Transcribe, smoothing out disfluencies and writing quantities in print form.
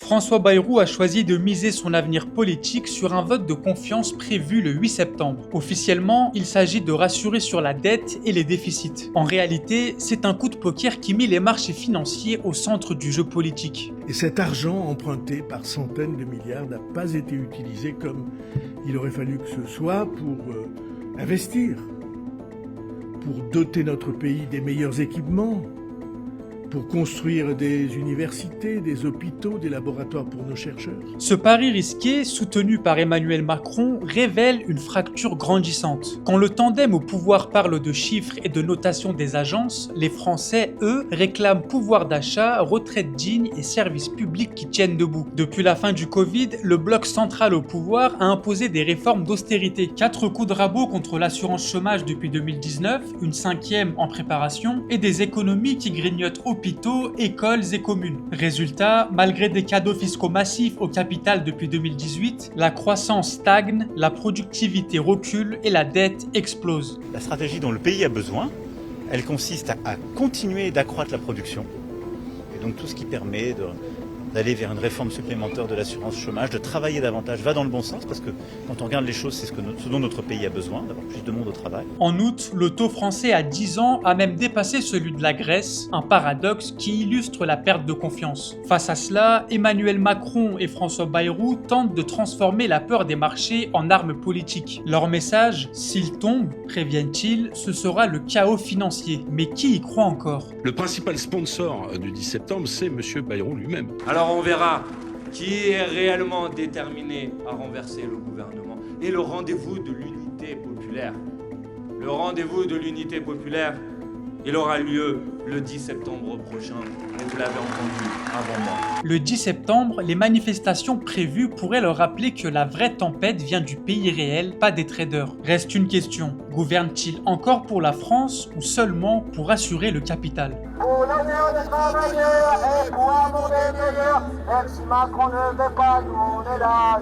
François Bayrou a choisi de miser son avenir politique sur un vote de confiance prévu le 8 septembre. Officiellement, il s'agit de rassurer sur la dette et les déficits. En réalité, c'est un coup de poker qui met les marchés financiers au centre du jeu politique. Et cet argent emprunté par centaines de milliards n'a pas été utilisé comme il aurait fallu que ce soit pour investir, pour doter notre pays des meilleurs équipements, pour construire des universités, des hôpitaux, des laboratoires pour nos chercheurs. Ce pari risqué, soutenu par Emmanuel Macron, révèle une fracture grandissante. Quand le tandem au pouvoir parle de chiffres et de notation des agences, les Français, eux, réclament pouvoir d'achat, retraite digne et services publics qui tiennent debout. Depuis la fin du Covid, le bloc central au pouvoir a imposé des réformes d'austérité. 4 coups de rabot contre l'assurance chômage depuis 2019, une 5e en préparation, et des économies qui grignotent hôpitaux, écoles et communes. Résultat, malgré des cadeaux fiscaux massifs au capital depuis 2018, la croissance stagne, la productivité recule et la dette explose. La stratégie dont le pays a besoin, elle consiste à continuer d'accroître la production. Et donc tout ce qui permet d'aller vers une réforme supplémentaire de l'assurance chômage, de travailler davantage, va dans le bon sens, parce que quand on regarde les choses, c'est ce dont notre pays a besoin, d'avoir plus de monde au travail. En août, le taux français à 10 ans a même dépassé celui de la Grèce, un paradoxe qui illustre la perte de confiance. Face à cela, Emmanuel Macron et François Bayrou tentent de transformer la peur des marchés en arme politique. Leur message, s'il tombe, préviennent-ils, ce sera le chaos financier. Mais qui y croit encore ? Le principal sponsor du 10 septembre, c'est M. Bayrou lui-même. Alors on verra qui est réellement déterminé à renverser le gouvernement et le rendez-vous de l'unité populaire. Le rendez-vous de l'unité populaire, il aura lieu le 10 septembre prochain, et vous l'avez entendu avant moi. Le 10 septembre, les manifestations prévues pourraient leur rappeler que la vraie tempête vient du pays réel, pas des traders. Reste une question, gouverne-t-il encore pour la France ou seulement pour assurer le capital ? Pour l'avenir des travailleurs et pour un monde meilleur, même si Macron ne veut pas, nous on est là.